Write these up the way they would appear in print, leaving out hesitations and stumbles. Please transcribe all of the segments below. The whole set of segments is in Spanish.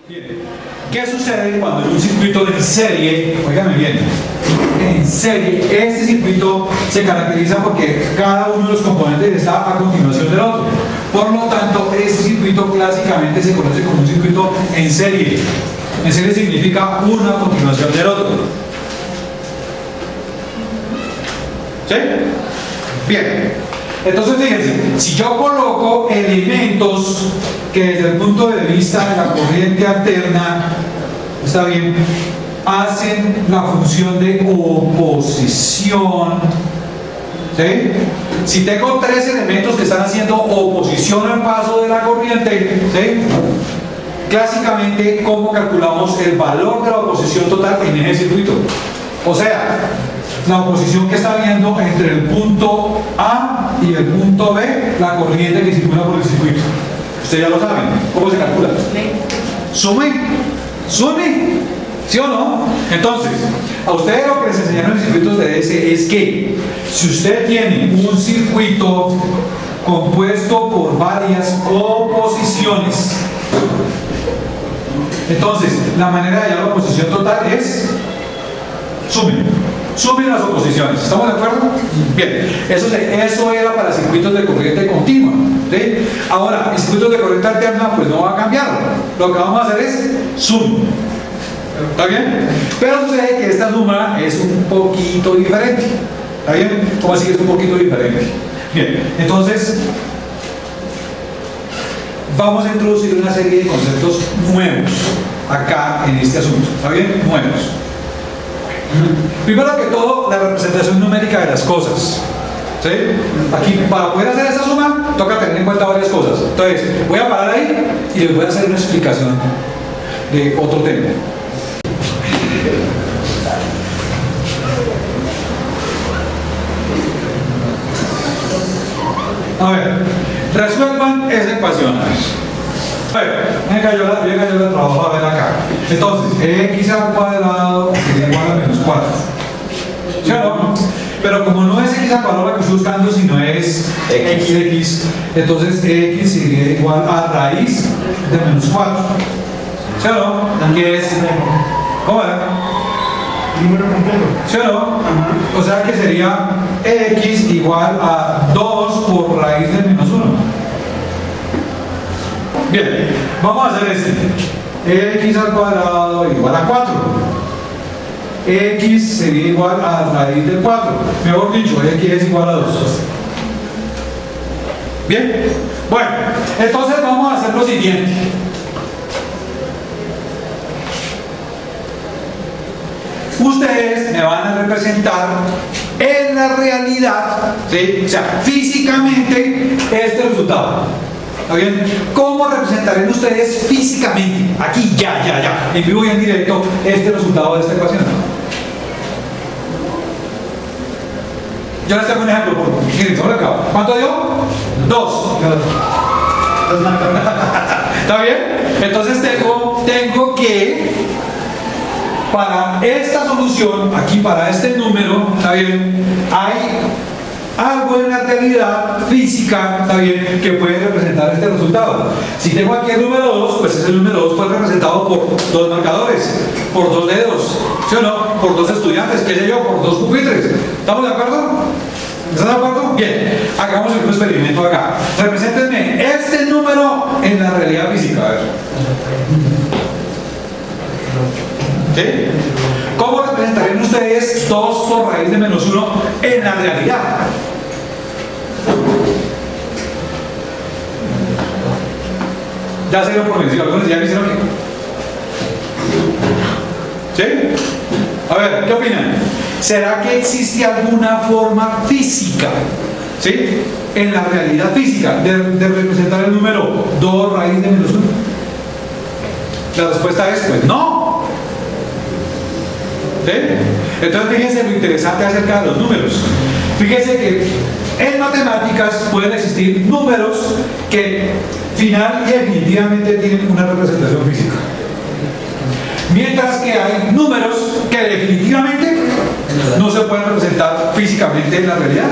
Bien. ¿Qué sucede cuando en un circuito en serie, óigame bien, en serie, este circuito se caracteriza porque cada uno de los componentes está a continuación del otro? Por lo tanto, este circuito clásicamente se conoce como un circuito en serie. En serie significa una a continuación del otro. ¿Sí? Bien. Entonces fíjense, si yo coloco elementos que desde el punto de vista de la corriente alterna, está bien, hacen la función de oposición, ¿sí? Si tengo tres elementos que están haciendo oposición al paso de la corriente, ¿sí? Clásicamente, ¿cómo calculamos el valor de la oposición total en ese circuito? O sea, la oposición que está habiendo entre el punto A y el punto B, la corriente que circula por el circuito. Ustedes ya lo saben. ¿Cómo se calcula? Sume. Sume. ¿Sí o no? Entonces, a ustedes lo que les enseñaron en circuitos de DC es que si usted tiene un circuito compuesto por varias oposiciones, entonces la manera de hallar la oposición total es sumen. Sumen las oposiciones. ¿Estamos de acuerdo? Bien. Eso era para circuitos de corriente continua. ¿Sí? Ahora, en circuitos de corriente alterna, pues no va a cambiar. Lo que vamos a hacer es sum. ¿Está bien? Pero sucede que esta suma es un poquito diferente. ¿Está bien? ¿Cómo así que es un poquito diferente? Bien. Entonces, vamos a introducir una serie de conceptos nuevos acá en este asunto. ¿Está bien? Nuevos. Primero que todo, la representación numérica de las cosas. ¿Sí? Aquí, para poder hacer esta suma, toca tener en cuenta varias cosas. Entonces, voy a parar ahí y les voy a hacer una explicación de otro tema. A ver, resuelvan esa ecuación. A ver, venga, yo la trabajo a ver acá. Entonces, x al cuadrado es igual a menos 4. ¿Sí o no? Pero como no es x al cuadrado la que estoy buscando, sino es x, entonces x sería igual a raíz de menos 4. ¿Sí o no? Que es, ¿cómo era? Número completo. ¿Sí o no? O sea que sería x igual a 2 por raíz de menos 1. Bien, vamos a hacer x al cuadrado igual a 4. X sería igual a raíz de 4. Mejor dicho, x es igual a 2. Bien, bueno, entonces vamos a hacer lo siguiente. Ustedes me van a representar en la realidad, ¿sí? O sea, físicamente, este resultado. ¿Está bien? ¿Cómo representarían ustedes físicamente, aquí, ya, en vivo y en directo, este resultado de esta ecuación? Yo les tengo un ejemplo. ¿Cuánto dio? 2. ¿Está bien? Entonces tengo que, para esta solución, aquí para este número, ¿está bien? Hay algo en la realidad física, está bien, que puede representar este resultado. Si tengo aquí el número 2, pues ese número 2 fue representado por 2 marcadores, por 2 dedos, ¿sí o no? Por 2 estudiantes, qué sé yo, por 2 pupitres. ¿Estamos de acuerdo? ¿Están de acuerdo? Bien, hagamos un experimento acá. Represéntenme este número en la realidad física. A ver. ¿Sí? ¿Cómo representarían ustedes 2 por raíz de menos 1 en la realidad? Ya se dio por vencido, algunos ya me hicieron que. ¿Sí? A ver, ¿qué opinan? ¿Será que existe alguna forma física, ¿sí?, en la realidad física de representar el número 2 raíz de menos 1? La respuesta es, pues no. ¿Sí? Entonces fíjense lo interesante acerca de los números. Fíjense que en matemáticas pueden existir números que final y definitivamente tienen una representación física, mientras que hay números que definitivamente no se pueden representar físicamente en la realidad.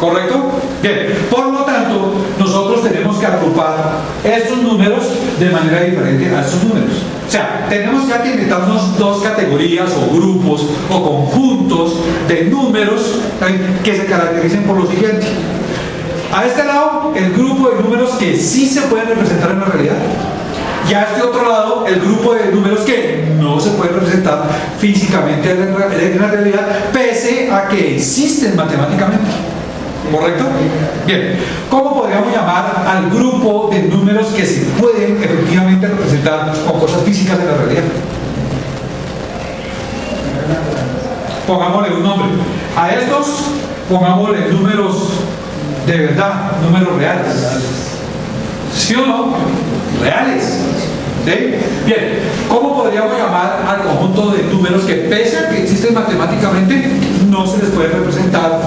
¿Correcto? Bien, por lo tanto, nosotros tenemos que agrupar estos números de manera diferente a estos números. O sea, tenemos ya que inventarnos dos categorías o grupos o conjuntos de números que se caractericen por lo siguiente. A este lado, el grupo de números que sí se pueden representar en la realidad. Y a este otro lado, el grupo de números que no se pueden representar físicamente en la realidad, pese a que existen matemáticamente. ¿Correcto? Bien. ¿Cómo podríamos llamar al grupo de números que se pueden efectivamente representar con cosas físicas en la realidad? Pongámosle un nombre. A estos, pongámosle números de verdad, números reales. ¿Sí o no? Reales. ¿Sí? Bien, ¿cómo podríamos llamar al conjunto de números que pese a que existen matemáticamente, no se les puede representar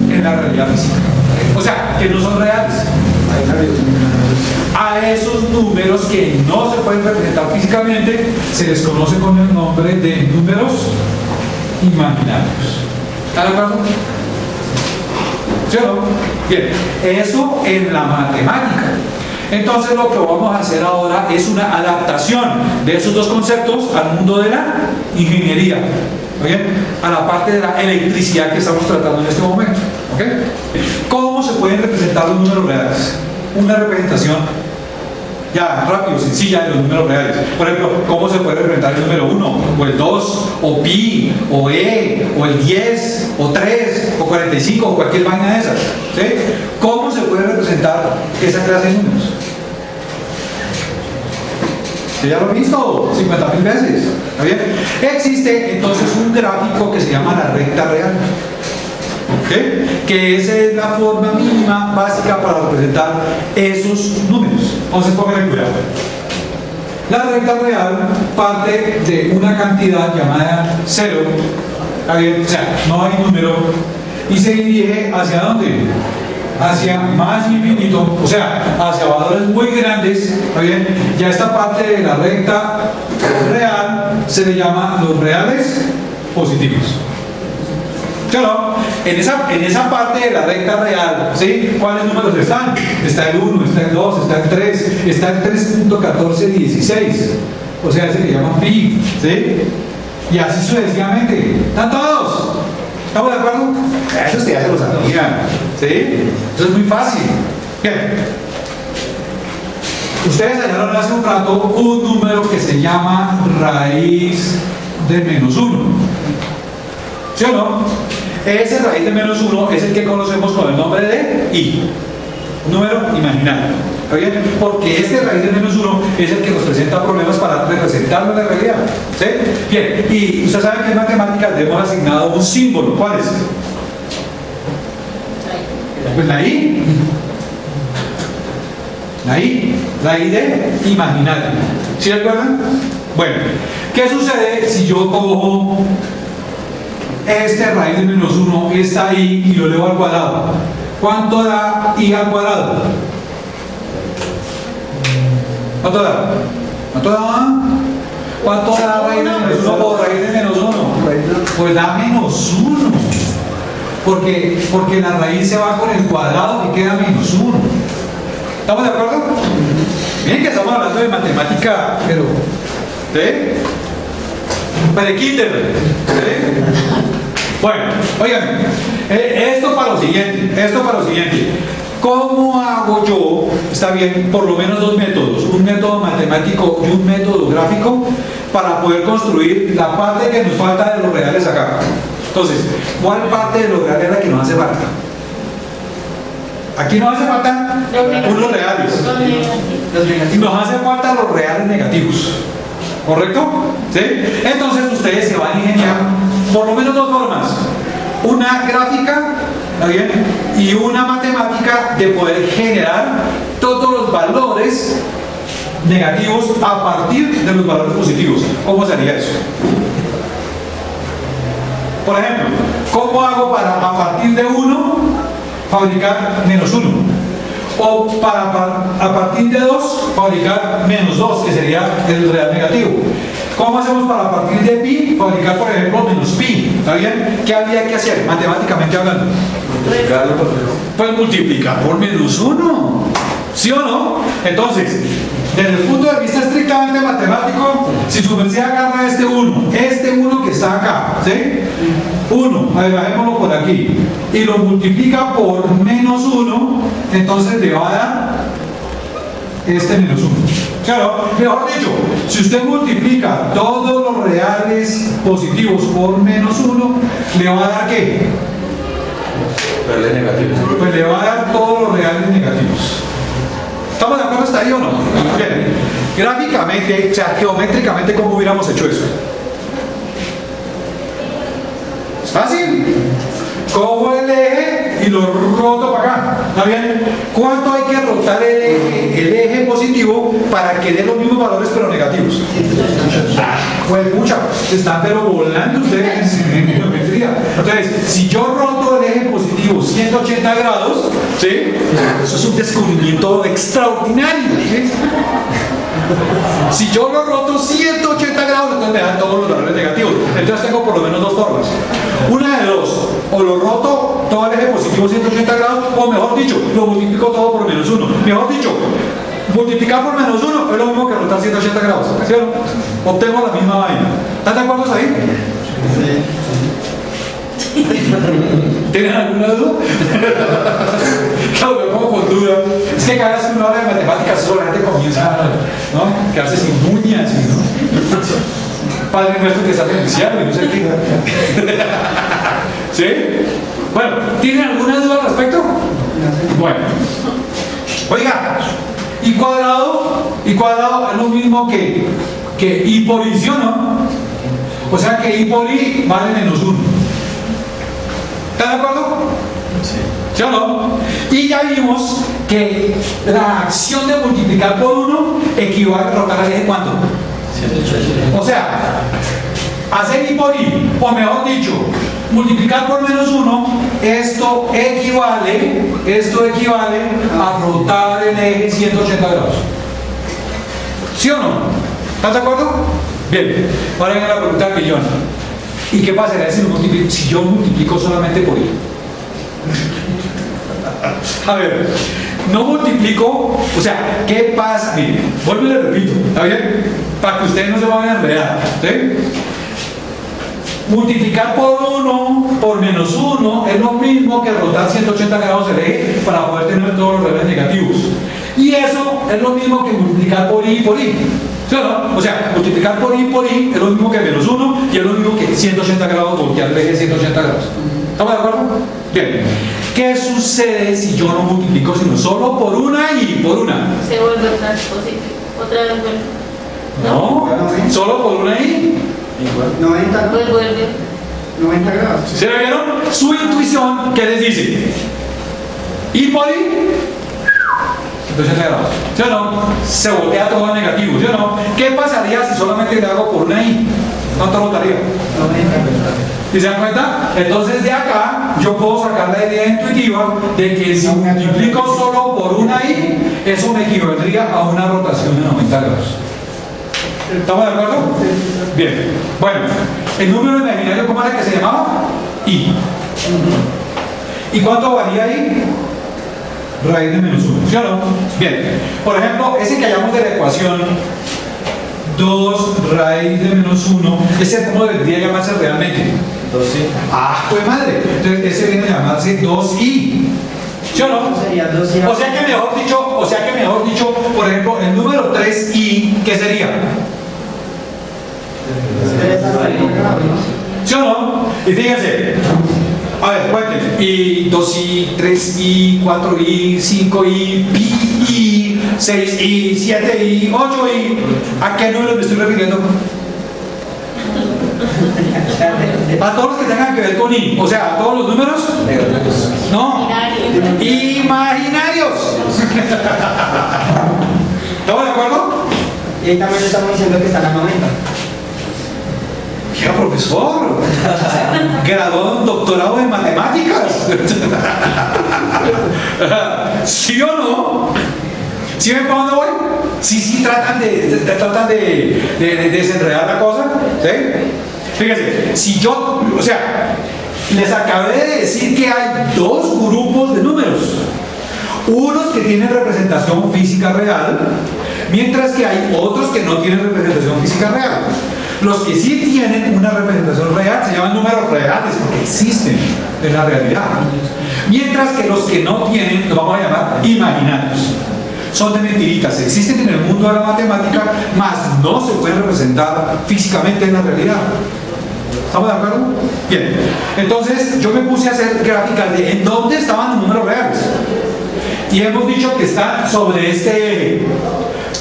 en la realidad física? O sea, que no son reales. A esos números que no se pueden representar físicamente se les conoce con el nombre de números imaginarios. ¿Están de acuerdo? ¿Sí o no? Bien, eso en la matemática. Entonces lo que vamos a hacer ahora es una adaptación de esos dos conceptos al mundo de la ingeniería, ¿okay? A la parte de la electricidad que estamos tratando en este momento, ¿okay? ¿Cómo se pueden representar los números reales? Una representación ya rápido, sencilla de los números reales. Por ejemplo, ¿cómo se puede representar el número 1, o el 2, o pi, o e, o el 10, o 3, o 45, o cualquier vaina de esas? ¿Sí? ¿Cómo se puede representar esa clase de números? ¿Sí? Ya lo he visto 50.000 veces. ¿Está bien? Existe entonces un gráfico que se llama la recta real. ¿Okay? Que esa es la forma mínima básica para representar esos números. Entonces pongan cuidado. La recta real parte de una cantidad llamada 0, ¿está bien? O sea, no hay número, y se dirige ¿hacia dónde? Hacia más infinito, o sea, hacia valores muy grandes, ¿está bien? Ya esta parte de la recta real se le llama los reales positivos. Claro, en esa parte de la recta real, ¿sí? ¿Cuáles números están? Está el 1, está el 2, está el 3, está el 3.1416. O sea, se le llama pi, ¿sí? Y así sucesivamente. ¿Están todos? ¿Estamos de acuerdo? Eso ustedes ya se lo sabían, ¿sí? Eso es muy fácil. Bien. Ustedes hallaron hace un rato un número que se llama raíz de menos 1. ¿Sí o no? Ese raíz de menos 1 es el que conocemos con el nombre de i, número imaginario. ¿Está bien? Porque este raíz de menos 1 es el que nos presenta problemas para representarlo en la realidad. ¿Sí? Bien, y ustedes saben que en matemáticas le hemos asignado un símbolo. ¿Cuál es? Pues la i. La i de imaginario. ¿Sí recuerdan? Bueno, ¿qué sucede si yo cojo este raíz de menos 1, está ahí y lo elevo al cuadrado? ¿Cuánto da i al cuadrado? ¿Cuánto da? ¿Cuánto da? ¿Cuánto da raíz de menos 1 por raíz de menos 1? Pues da menos 1. Porque la raíz se va con el cuadrado y queda menos 1. ¿Estamos de acuerdo? Miren que estamos hablando de matemática, pero ¿sí? Pre-kinder. ¿Sí? Bueno, oigan, esto para lo siguiente. ¿Cómo hago yo, está bien, por lo menos dos métodos, un método matemático y un método gráfico, para poder construir la parte que nos falta de los reales acá? Entonces, ¿cuál parte de los reales es la que nos hace falta? Aquí nos hace falta unos reales. Nos hace falta los reales negativos. ¿Correcto? ¿Sí? Entonces ustedes se van a ingeniar por lo menos dos formas. Una gráfica, ¿está bien? Y una matemática de poder generar todos los valores negativos a partir de los valores positivos. ¿Cómo sería eso? Por ejemplo, ¿cómo hago para a partir de 1 fabricar menos 1? O a partir de 2 fabricar menos 2, que sería el real negativo. ¿Cómo hacemos para a partir de pi fabricar, por ejemplo, menos pi? ¿Está bien? ¿Qué habría que hacer matemáticamente hablando? Multiplicarlo por menos. Pues multiplicar por -1. ¿Sí o no? Entonces, desde el punto de vista estrictamente matemático, si su merced agarra este 1 que está acá, ¿sí? 1, bajémoslo por aquí, y lo multiplica por -1, entonces le va a dar este -1. Claro, mejor dicho, si usted multiplica todos los reales positivos por -1, le va a dar ¿qué? Reales negativos. Pues le va a dar todos los reales negativos. ¿Estamos de acuerdo hasta ahí o no? Bien. Gráficamente, o sea, geométricamente, ¿cómo hubiéramos hecho eso? ¿Es fácil? Cojo el eje y lo roto para acá. ¿Está bien? ¿Cuánto hay que rotar el eje positivo para que dé los mismos valores pero negativos? Pues mucha, están pero volando ustedes en geometría. Entonces, si yo roto el eje positivo 180 grados, ¿sí? Eso es un descubrimiento extraordinario, ¿sí? Si yo lo roto 180 grados, entonces me dan todos los valores negativos. Entonces tengo por lo menos dos formas. Una de dos, o lo roto todo el eje positivo 180 grados, o mejor dicho, lo multiplico todo por -1. Mejor dicho, multiplicar por -1 es lo mismo que rotar 180 grados, ¿sí o no? Obtengo la misma vaina. ¿Están de acuerdo ahí? ¿Tienen alguna duda? Claro, me pongo con duda. Es que cada vez que uno habla de matemáticas, solo la gente comienza, ¿no? Quedarse sin uñas, ¿no? Padre nuestro que está en el cielo y no sé qué. ¿Sí? Bueno, ¿tienen alguna duda al respecto? Bueno. Oiga, y cuadrado es lo mismo que I por I, ¿sí o no? O sea que I por I vale -1. ¿Están de acuerdo? Sí. ¿Sí o no? Y ya vimos que la acción de multiplicar por 1 equivale a rotar el eje ¿cuánto? 180. O sea, hacer I por I, o mejor dicho, multiplicar por -1, esto equivale a rotar el eje 180 grados. ¿Sí o no? ¿Están de acuerdo? Bien, ahora viene la pregunta del millón. ¿Y qué pasaría si yo multiplico solamente por I? A ver, no multiplico, o sea, ¿qué pasa? Mire, vuelvo y le repito, ¿está bien? Para que ustedes no se vayan a enredar, ¿sí? Multiplicar por 1 por -1 es lo mismo que rotar 180 grados el eje para poder tener todos los reales negativos. Y eso es lo mismo que multiplicar por I por I. ¿Sí o no? O sea, multiplicar por I es lo mismo que -1 y es lo mismo que 180 grados voltear el eje 180 grados. ¿Estamos de acuerdo? Bien. ¿Qué sucede si yo no multiplico sino solo por una y por una? Se vuelve positivo. Otra vez vuelve. No, solo por una y. Igual. 90, ¿no? Pues vuelve. 90 grados. ¿Se la vieron? Su intuición, ¿qué les dice? I por I, 180 grados. ¿Sí o no? Se voltea todo a negativo, ¿sí o no? ¿Qué pasaría si solamente le hago por una I? ¿Cuánto rotaría? 90. ¿Y se dan cuenta? Entonces de acá yo puedo sacar la idea intuitiva de que si multiplico solo por una I, eso me equivaldría a una rotación de 90 grados. ¿Estamos de acuerdo? Bien. Bueno, el número imaginario, ¿cómo era que se llamaba? I. ¿Y cuánto varía I? Raíz de -1, ¿sí o no? Bien. Por ejemplo, ese que hallamos de la ecuación 2 raíz de -1, ese cómo debería llamarse realmente. 2i. Ah, pues madre. Entonces ese viene a llamarse 2i. ¿Sí o no? Sería 2i. O sea que mejor dicho, por ejemplo, el número 3i, ¿qué sería? ¿Sí o no? Y fíjense, a ver, cuenten. Y 2i, 3i, 4i, 5i, pi, 6i, 7i, 8i. ¿A qué número me estoy refiriendo? A todos los que tengan que ver con i. O sea, a todos los números. Negativos. No. Imaginarios. ¿Estamos de acuerdo? Y ahí también estamos diciendo que están a 90. ¿Qué profesor? Graduado en doctorado en matemáticas. ¿Sí o no? ¿Sí ven para dónde voy? Sí, tratan de desenredar la cosa. ¿Sí? Fíjense, si yo, o sea, Les acabé de decir que hay dos grupos de números. Unos que tienen representación física real, mientras que hay otros que no tienen representación física real. Los que sí tienen una representación real se llaman números reales porque existen en la realidad. Mientras que los que no tienen, los vamos a llamar imaginarios. Son de mentiritas, existen en el mundo de la matemática, mas no se pueden representar físicamente en la realidad. ¿Estamos de acuerdo? Bien, entonces yo me puse a hacer gráficas de en dónde estaban los números reales. Y hemos dicho que están sobre este eje.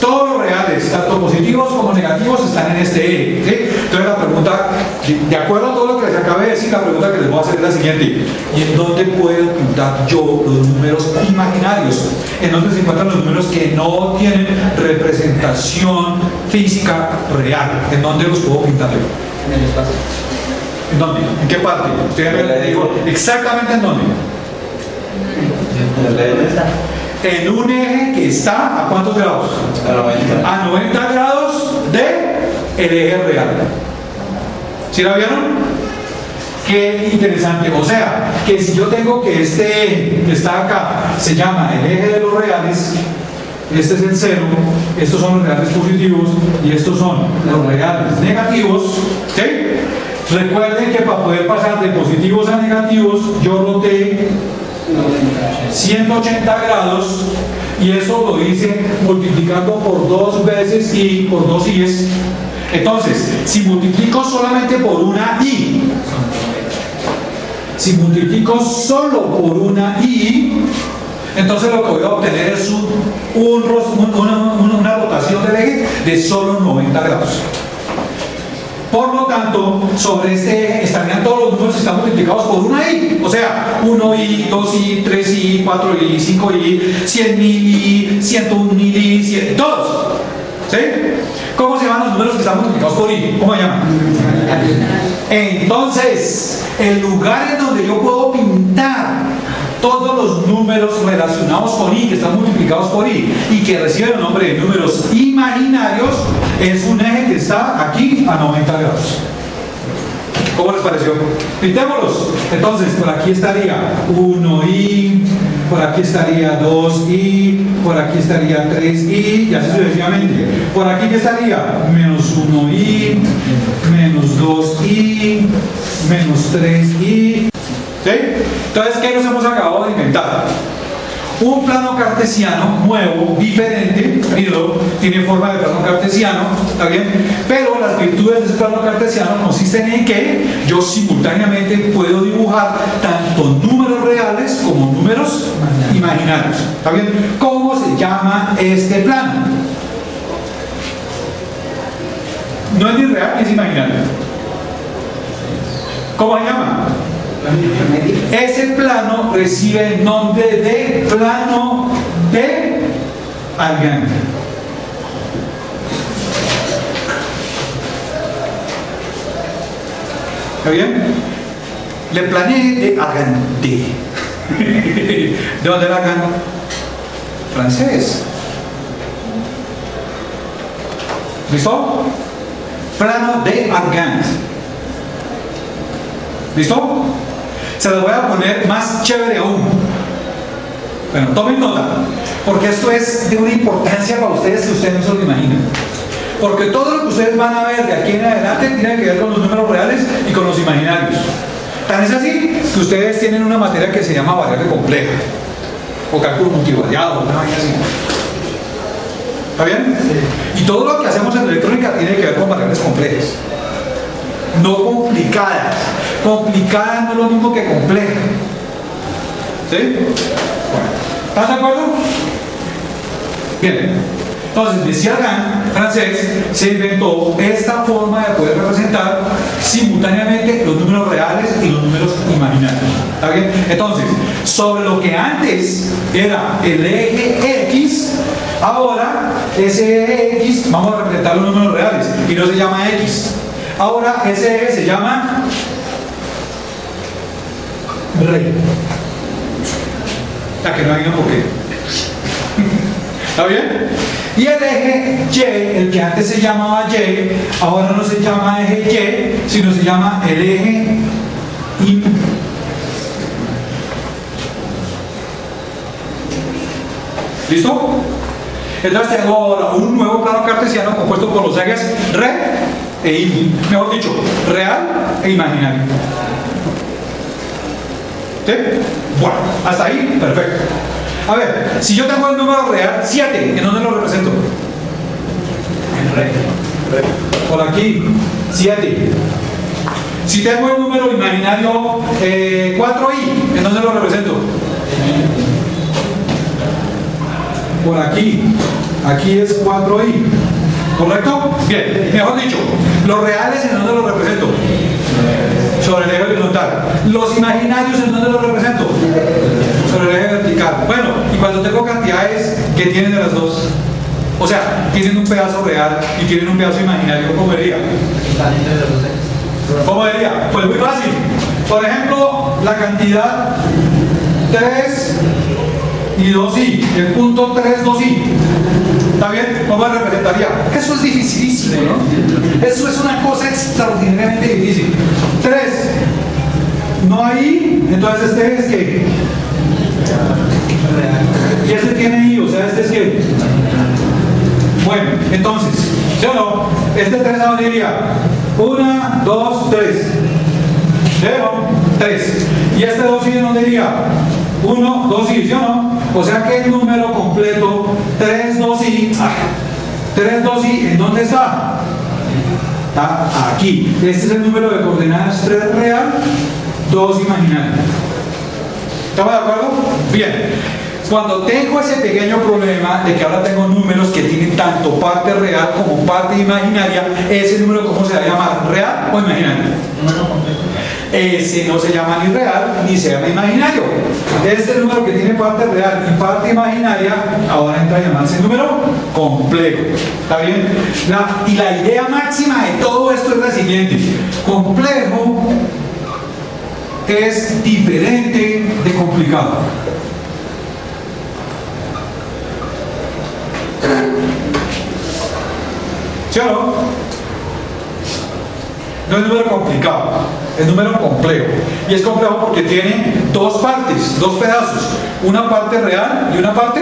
Todos los reales, tanto positivos como negativos, están en este eje. ¿Sí? Entonces la pregunta, de acuerdo a todo lo que les acabé de decir, la pregunta que les voy a hacer es la siguiente. ¿Y en dónde puedo pintar yo los números imaginarios? ¿En dónde se encuentran los números que no tienen representación física real? ¿En dónde los puedo pintar yo? En el espacio. ¿En dónde? ¿En qué parte? Ustedes me digo exactamente en dónde. ¿Dónde está? En un eje que está ¿a cuántos grados? A 90. A 90 grados de el eje real. ¿Sí la vieron? Qué interesante. O sea, que si yo tengo que este eje que está acá se llama el eje de los reales, este es el cero, estos son los reales positivos y estos son los reales negativos, ¿sí? Recuerden que para poder pasar de positivos a negativos, yo roté 180 grados y eso lo hice multiplicando por 2 veces y por 2 i's. Entonces, si multiplico solamente por una i, si multiplico solo por una i, entonces lo que voy a obtener es una rotación del eje de solo 90 grados. Por lo tanto, sobre este eje estarían todos los números que están multiplicados por una i. O sea, 1i, 2i, 3i, 4i, 5i, 100.000 i, 101.000 i, 100, todos. ¿Sí? ¿Cómo se llaman los números que están multiplicados por i? ¿Cómo se llaman? Entonces, el lugar en donde yo puedo pintar todos los números relacionados con i, que están multiplicados por i, y que reciben el nombre de números imaginarios, es un eje que está aquí a 90 grados. ¿Cómo les pareció? Pintémoslos. Entonces, por aquí estaría 1i, por aquí estaría 2i, por aquí estaría 3i, y así sucesivamente. Por aquí ¿qué estaría? Menos 1i, menos 2i, menos 3i. ¿Sí? Entonces, ¿qué nos hemos acabado de inventar? Un plano cartesiano nuevo, diferente, mírenlo, tiene forma de plano cartesiano, ¿está bien? Pero las virtudes de ese plano cartesiano consisten en que yo simultáneamente puedo dibujar tanto números reales como números imaginarios, ¿está bien? ¿Cómo se llama este plano? No es ni real ni es imaginario. ¿Cómo se llama? Ese plano recibe el nombre de plano de Argand. ¿Está bien? Le plané de Argand. ¿De dónde era Argand? Francés. ¿Listo? Plano de Argand. ¿Listo? Se los voy a poner más chévere aún. Bueno, tomen nota, porque esto es de una importancia para ustedes que ustedes no se lo imaginan. Porque todo lo que ustedes van a ver de aquí en adelante tiene que ver con los números reales y con los imaginarios. Tan es así que ustedes tienen una materia que se llama variable compleja, o cálculo multivariado, una vaina así. ¿Está bien? Sí. Y todo lo que hacemos en electrónica tiene que ver con variables complejas. No complicadas. Complicada no es lo mismo que compleja. ¿Sí? Bueno, ¿estás de acuerdo? Bien. Entonces, Messier Argand, francés, se inventó esta forma de poder representar simultáneamente los números reales y los números imaginarios. ¿Está bien? Entonces, sobre lo que antes era el eje X, ahora ese eje X vamos a representar los números reales y no se llama X. Ahora ese eje se llama rey. La que no hay un por qué. ¿Está bien? Y el eje Y, el que antes se llamaba Y, ahora no se llama eje Y, sino se llama el eje ¿Listo? Entonces tengo ahora un nuevo plano cartesiano compuesto por los ejes re mejor dicho, real e imaginario. ¿Sí? Bueno, hasta ahí, perfecto. A ver, si yo tengo el número real 7, ¿en dónde lo represento? En re. Por aquí, 7. Si tengo el número imaginario 4i, ¿en dónde lo represento? Por aquí. Aquí es 4i. ¿Correcto? Bien, mejor dicho, los reales ¿en dónde los represento? Sobre el eje horizontal. Los imaginarios ¿en dónde los represento? Sobre el eje vertical. Bueno, y cuando tengo cantidades que tienen de las dos, o sea, tienen un pedazo real y tienen un pedazo imaginario, ¿cómo vería? Están entre los dos ejes. ¿Cómo vería? Pues muy fácil. Por ejemplo, la cantidad 3 y 2i, el punto 3, 2i. ¿Está bien? ¿Cómo me representaría? Eso es dificilísimo, ¿no? Eso es una cosa extraordinariamente difícil. 3. No hay, entonces este es que. Y este tiene i, o sea, este es que. Bueno, entonces, ¿sí o no? Este 3 a dónde iría. 1, 2, 3. ¿Sí o no? 3. ¿Y este 2i en dónde iría? 1, 2i, ¿sí o no? O sea que el número completo 3, 2i, 3, 2i, ¿en dónde está? Está aquí. Este es el número de coordenadas 3 real, 2 imaginario. ¿Estamos de acuerdo? Bien. Cuando tengo ese pequeño problema de que ahora tengo números que tienen tanto parte real como parte imaginaria, ese número ¿cómo se va a llamar? ¿Real o imaginario? Número completo. Ese no se llama ni real ni se llama imaginario. Este número que tiene parte real y parte imaginaria ahora entra a llamarse número complejo. ¿Está bien? Y la idea máxima de todo esto es la siguiente: complejo es diferente de complicado. ¿Sí o no? No es número complicado, es número complejo. Y es complejo porque tiene dos partes, dos pedazos. Una parte real y una parte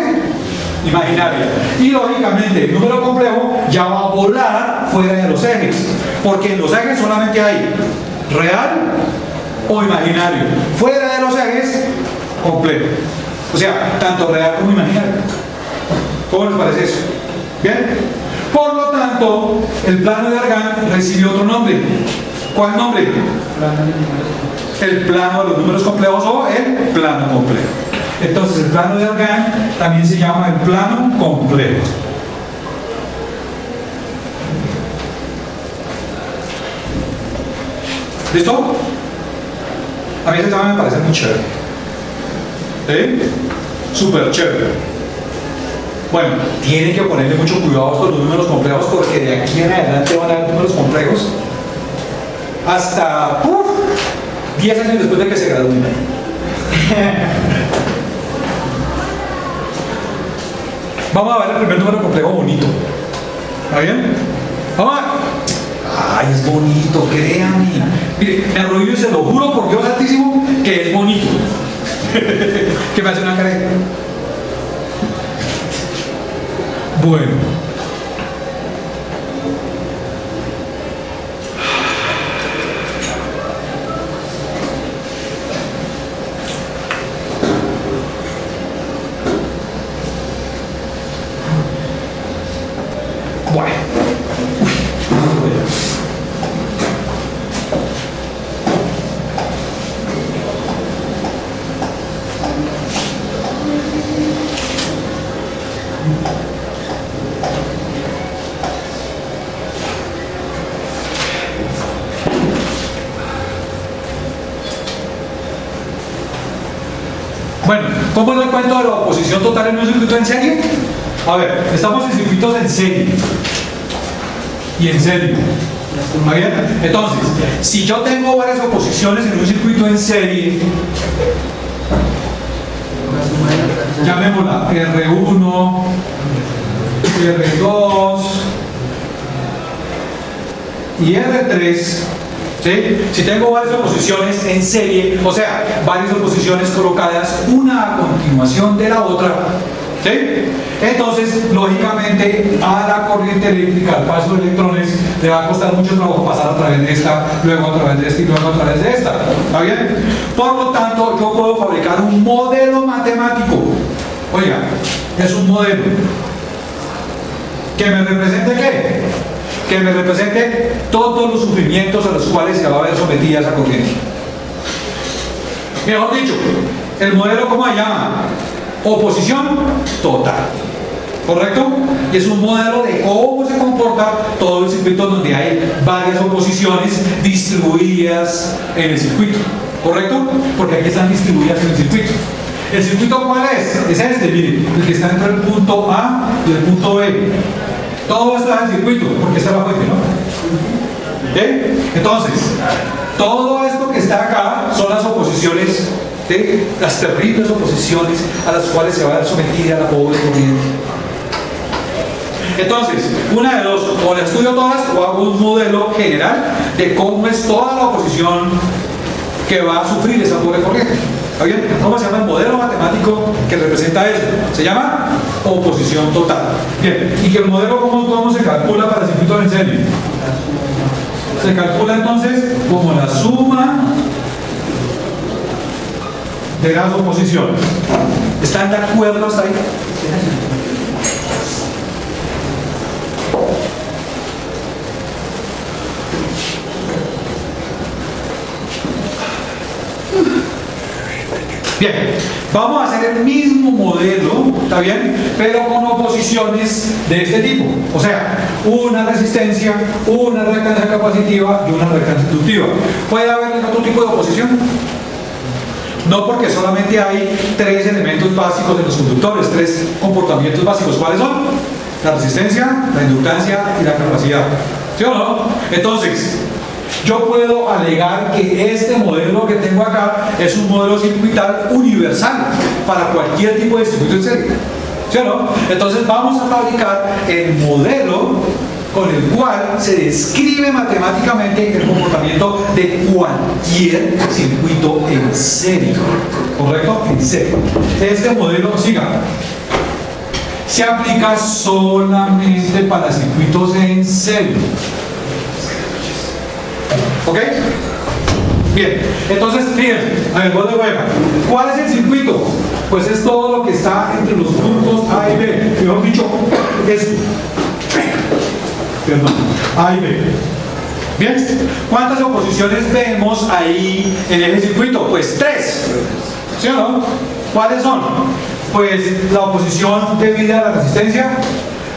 imaginaria. Y lógicamente el número complejo ya va a volar fuera de los ejes. Porque en los ejes solamente hay real o imaginario. Fuera de los ejes, complejo. O sea, tanto real como imaginario. ¿Cómo les parece eso? ¿Bien? Por lo tanto, el plano de Argand recibió otro nombre. ¿Cuál nombre? El plano de los números complejos o el plano complejo. Entonces, el plano de Argand también se llama el plano complejo. ¿Listo? A mí ese tema me parece muy chévere. ¿Sí? Súper chévere. Bueno, tienen que ponerle mucho cuidado con los números complejos porque de aquí en adelante van a haber números complejos hasta 10 años después de que se gradúen. Vamos a ver el primer número complejo bonito. ¿Está bien? Vamos a ver. Ay, es bonito, créanme. Mire, me arrodillo y se lo juro por Dios altísimo que es bonito. Que me hace una cara. Bueno. Bueno. Bueno, ¿cómo es el cuento de la oposición total en un circuito en serie? A ver, estamos en circuitos en serie y en serie. ¿Está bien? Entonces, si yo tengo varias oposiciones en un circuito en serie, llamémosla R1, R2 y R3. ¿Sí? Si tengo varias oposiciones en serie, o sea, varias oposiciones colocadas una a continuación de la otra, ¿Sí? Entonces, lógicamente, a la corriente eléctrica, al paso de electrones, le va a costar mucho trabajo pasar a través de esta, luego a través de esta y luego a través de esta. ¿Está bien? Por lo tanto, yo puedo fabricar un modelo matemático. Oiga, es un modelo que me represente ¿qué? Que me represente todos los sufrimientos a los cuales se va a ver sometida esa corriente. Mejor dicho, el modelo, ¿cómo se llama? Oposición total. ¿Correcto? Y es un modelo de cómo se comporta todo el circuito donde hay varias oposiciones distribuidas en el circuito. ¿Correcto? Porque aquí están distribuidas en el circuito. ¿El circuito cuál es? Es este, miren, el que está entre el punto A y el punto B. Todo esto es el circuito, porque está la fuente, ¿no? ¿Okay? Entonces, todo esto que está acá son las oposiciones, las terribles oposiciones a las cuales se va a ver sometida la pobre corriente. Entonces, una de dos, o las estudio todas o hago un modelo general de cómo es toda la oposición que va a sufrir esa pobre corriente. ¿Está bien? ¿Cómo se llama el modelo matemático que representa eso? Se llama oposición total. Bien, ¿y que el modelo cómo se calcula para el circuito en serie? Se calcula entonces como la suma de las oposiciones. ¿Están de acuerdo hasta ahí? Bien, vamos a hacer el mismo modelo, ¿está bien? Pero con oposiciones de este tipo. O sea, una resistencia, una reactancia capacitiva y una reactancia inductiva. ¿Puede haber otro tipo de oposición? No, porque solamente hay tres elementos básicos de los conductores, tres comportamientos básicos. ¿Cuáles son? La resistencia, la inductancia y la capacidad. ¿Sí o no? Entonces, yo puedo alegar que este modelo que tengo acá es un modelo circuital universal para cualquier tipo de circuito en serie. ¿Sí o no? Entonces vamos a fabricar el modelo con el cual se describe matemáticamente el comportamiento de cualquier circuito en serie. ¿Correcto? En serie. Este modelo, siga, se aplica solamente para circuitos en serie. ¿Ok? Bien, entonces fíjense, a ver, vuelvo de nuevo. ¿Cuál es el circuito? Pues es todo lo que está entre los puntos A y B. Mejor dicho, esto. Perdón, A y B. Bien, ¿cuántas oposiciones vemos ahí en ese circuito? Pues tres. ¿Sí o no? ¿Cuáles son? Pues la oposición debida a la resistencia,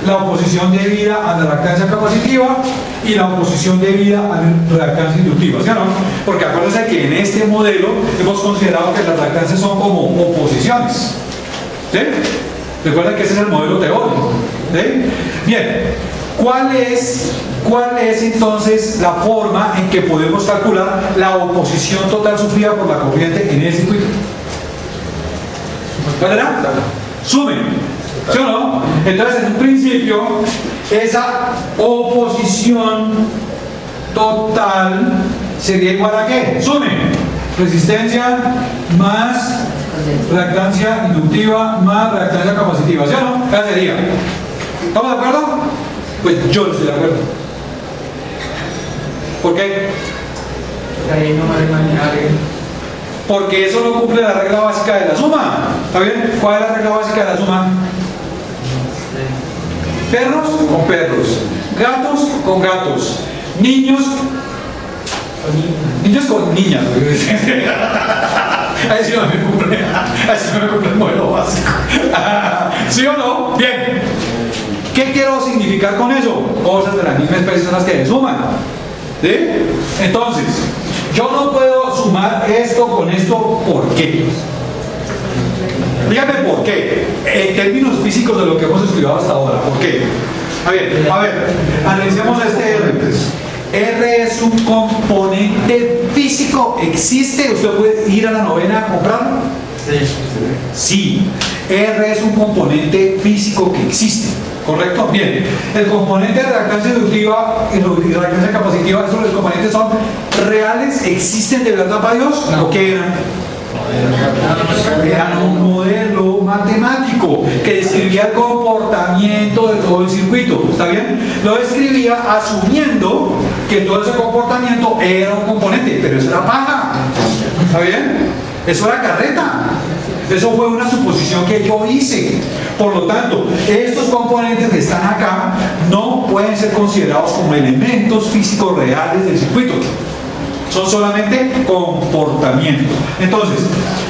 la oposición debida a la reactancia capacitiva y la oposición debida a la reactancia inductiva, ¿sí o no? Porque acuérdense que en este modelo hemos considerado que las reactancias son como oposiciones, ¿sí? Recuerden que ese es el modelo teórico, ¿sí? Bien, ¿cuál es entonces la forma en que podemos calcular la oposición total sufrida por la corriente en el circuito? ¿Cuál era? Sumen. ¿Sí o no? Entonces, en un principio, esa oposición total sería igual a ¿qué? Sume. Resistencia más reactancia inductiva más reactancia capacitiva. ¿Sí o no? Esa sería. ¿Estamos de acuerdo? Pues yo no estoy de acuerdo. ¿Por qué? Ahí no me imaginar. Porque eso no cumple la regla básica de la suma. ¿Está bien? ¿Cuál es la regla básica de la suma? Perros con perros, gatos con gatos, niños con niñas. Ahí sí no me cumple el modelo básico. ¿Sí o no? Bien. ¿Qué quiero significar con eso? Cosas de la misma especie son las que se suman. ¿Sí? Entonces, yo no puedo sumar esto con esto, ¿por qué? Dígame por qué, en términos físicos de lo que hemos estudiado hasta ahora. ¿Por qué? A ver, analicemos este R. R es un componente físico, ¿existe? ¿Usted puede ir a la novena a comprarlo? Sí, R es un componente físico que existe, ¿correcto? Bien, el componente de reactancia inductiva y reactancia capacitiva, ¿esos los componentes son reales? ¿Existen de verdad para Dios? ¿O qué eran? Era un modelo matemático que describía el comportamiento de todo el circuito, ¿está bien? Lo describía asumiendo que todo ese comportamiento era un componente, pero eso era paja, ¿está bien? Eso era carreta. Eso fue una suposición que yo hice. Por lo tanto, estos componentes que están acá no pueden ser considerados como elementos físicos reales del circuito. Son solamente comportamientos. Entonces,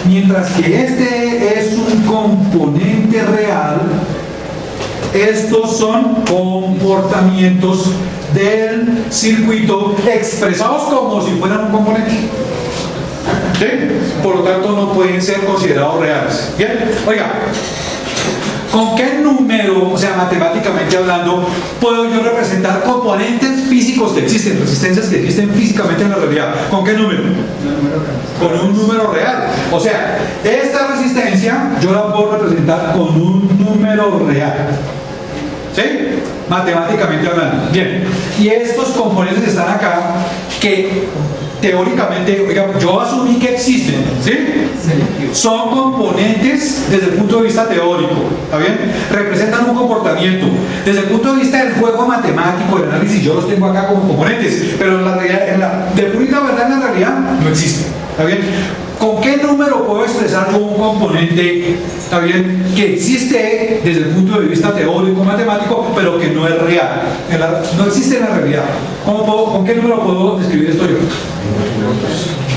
mientras que este es un componente real, estos son comportamientos del circuito expresados como si fueran un componente. ¿Sí? Por lo tanto, no pueden ser considerados reales. Bien, oiga, ¿con qué número, o sea, matemáticamente hablando, puedo yo representar componentes físicos que existen, resistencias que existen físicamente en la realidad? ¿Con qué número? Con un número real. O sea, esta resistencia yo la puedo representar con un número real. ¿Sí? Matemáticamente hablando. Bien. Y estos componentes que están acá, que teóricamente, oiga, yo asumí que existen, ¿sí? Son componentes desde el punto de vista teórico, ¿está bien? Representan un comportamiento. Desde el punto de vista del juego matemático, del análisis, yo los tengo acá como componentes, pero en la realidad, de pura verdad, en la realidad no existen, ¿está bien? ¿Con qué número puedo expresar yo un componente, está bien, que existe desde el punto de vista teórico matemático, pero que no es real? No existe en la realidad. ¿Con qué número puedo describir esto yo?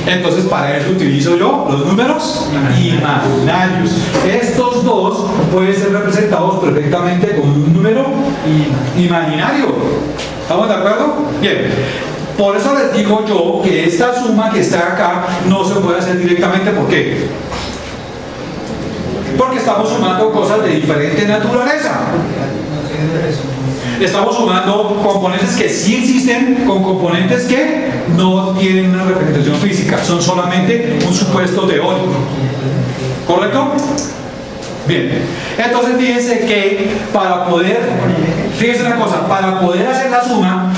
Entonces, para eso utilizo yo los números imaginarios. Estos dos pueden ser representados perfectamente con un número imaginario. ¿Estamos de acuerdo? Bien. Por eso les digo yo que esta suma que está acá no se puede hacer directamente. ¿Por qué? Porque estamos sumando cosas de diferente naturaleza. Estamos sumando componentes que sí existen con componentes que no tienen una representación física, son solamente un supuesto teórico. ¿Correcto? Bien. Entonces fíjense que fíjense una cosa, para poder hacer la suma,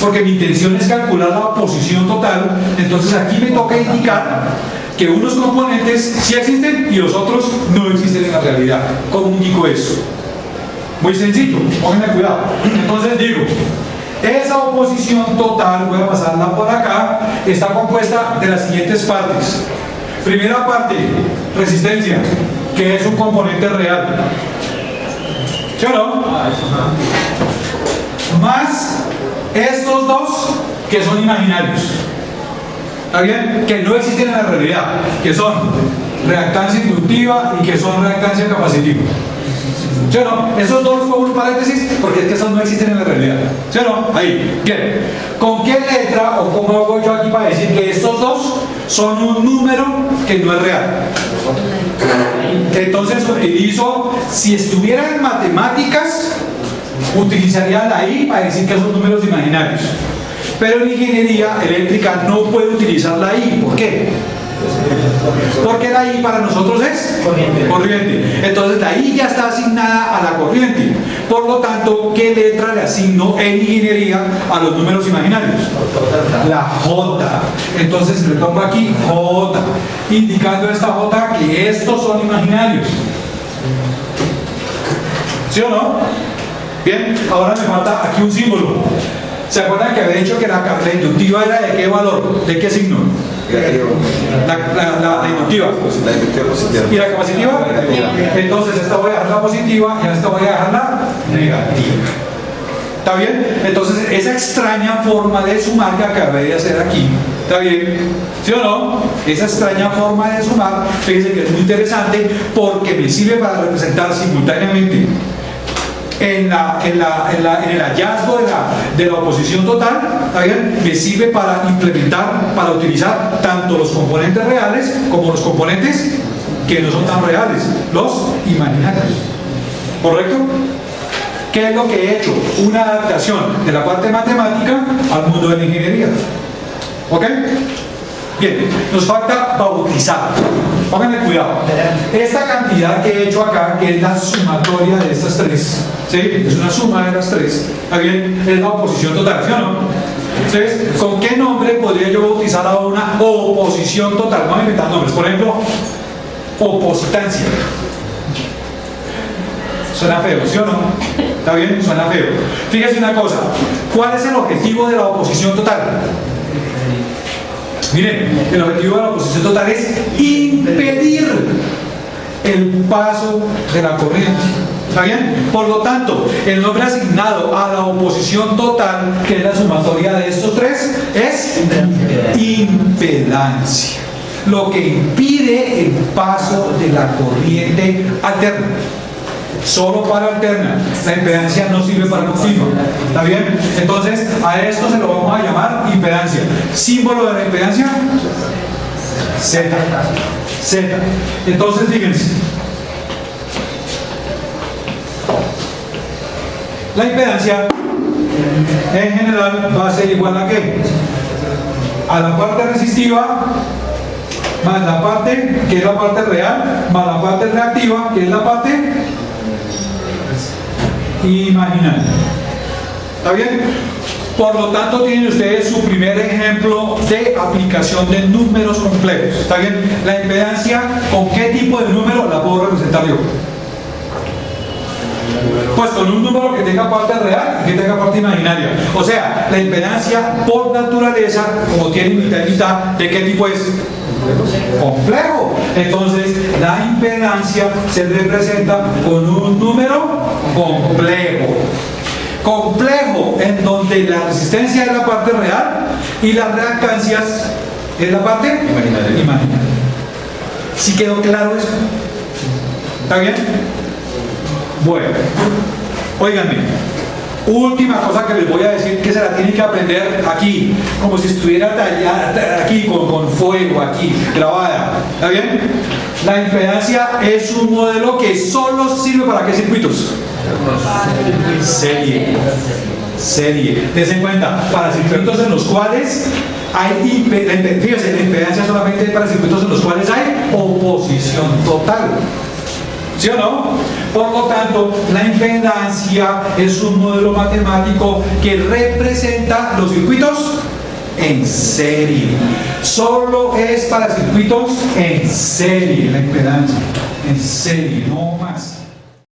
porque mi intención es calcular la posición total, entonces aquí me toca indicar que unos componentes sí existen y los otros no existen en la realidad. ¿Cómo indico eso? Muy sencillo, pónganme cuidado. Entonces digo, esa oposición total, voy a pasarla por acá, está compuesta de las siguientes partes. Primera parte, resistencia, que es un componente real. ¿Sí o no? Más estos dos que son imaginarios. ¿Está bien? Que no existen en la realidad, que son reactancia inductiva y que son reactancia capacitiva. ¿Sí o no? Esos dos pongo un paréntesis porque es que esos no existen en la realidad. ¿Sí o no? Ahí. Bien. ¿Con qué letra o cómo hago yo aquí para decir que estos dos son un número que no es real? Entonces utilizo, si estuviera en matemáticas, utilizaría la I para decir que son números imaginarios. Pero en ingeniería eléctrica no puedo utilizar la I. ¿Por qué? Porque la I para nosotros es corriente. Entonces la I ya está asignada a la corriente. Por lo tanto, ¿qué letra le asigno en ingeniería a los números imaginarios? La J. Entonces le pongo aquí J, indicando esta J que estos son imaginarios. ¿Sí o no? Bien, ahora me falta aquí un símbolo. ¿Se acuerdan que había dicho que la inductiva era de qué valor? ¿De qué signo? La inductiva. La inductiva positiva. ¿Y la capacitiva? Entonces esta voy a dejar la positiva y esta voy a dejar la negativa. ¿Está bien? Entonces esa extraña forma de sumar que acabé de hacer aquí, ¿está bien? ¿Sí o no? Esa extraña forma de sumar, fíjense que es muy interesante porque me sirve para representar simultáneamente en el hallazgo de la oposición total, ¿está bien? Me sirve para implementar, para utilizar tanto los componentes reales como los componentes que no son tan reales, los imaginarios. ¿Correcto? ¿Qué es lo que he hecho? Una adaptación de la parte matemática al mundo de la ingeniería. ¿Ok? Bien, nos falta bautizar. Pónganle cuidado. Esta cantidad que he hecho acá, que es la sumatoria de estas tres, ¿sí? Es una suma de las tres. ¿Está bien? Es la oposición total, ¿sí o no? Entonces, ¿con qué nombre podría yo bautizar a una oposición total? Vamos a inventar nombres. Por ejemplo, opositancia. Suena feo, ¿sí o no? ¿Está bien? Suena feo. Fíjese una cosa. ¿Cuál es el objetivo de la oposición total? Miren, el objetivo de la oposición total es impedir el paso de la corriente. ¿Está bien? Por lo tanto, el nombre asignado a la oposición total, que es la sumatoria de estos tres, es impedancia. Lo que impide el paso de la corriente alterna. Solo para alterna. La impedancia no sirve para continua. ¿Está bien? Entonces, a esto se lo vamos a llamar impedancia. Símbolo de la impedancia, Z. Z. Entonces, fíjense. La impedancia en general va a ser igual a ¿qué? A la parte resistiva más la parte que es la parte real más la parte reactiva que es la parte imaginaria. ¿Está bien? Por lo tanto, tienen ustedes su primer ejemplo de aplicación de números complejos. ¿Está bien? La impedancia, ¿con qué tipo de número la puedo representar yo? Pues con un número que tenga parte real y que tenga parte imaginaria. O sea, la impedancia por naturaleza, como tiene mitad y mitad, ¿de qué tipo es? Complejo. Entonces, la impedancia se representa con un número complejo. Complejo, en donde la resistencia es la parte real y las reactancias es la parte imaginaria. ¿Sí quedó claro eso? ¿Está bien? Bueno, óiganme, última cosa que les voy a decir que se la tienen que aprender aquí, como si estuviera tallada aquí con fuego, aquí, grabada. ¿Está bien? La impedancia es un modelo que solo sirve para ¿qué circuitos? Serie. Serie. Dense en cuenta, para circuitos en los cuales hay fíjense, la impedancia solamente es para circuitos en los cuales hay oposición total. ¿Sí o no? Por lo tanto, la impedancia es un modelo matemático que representa los circuitos en serie. Solo es para circuitos en serie la impedancia. En serie, no más.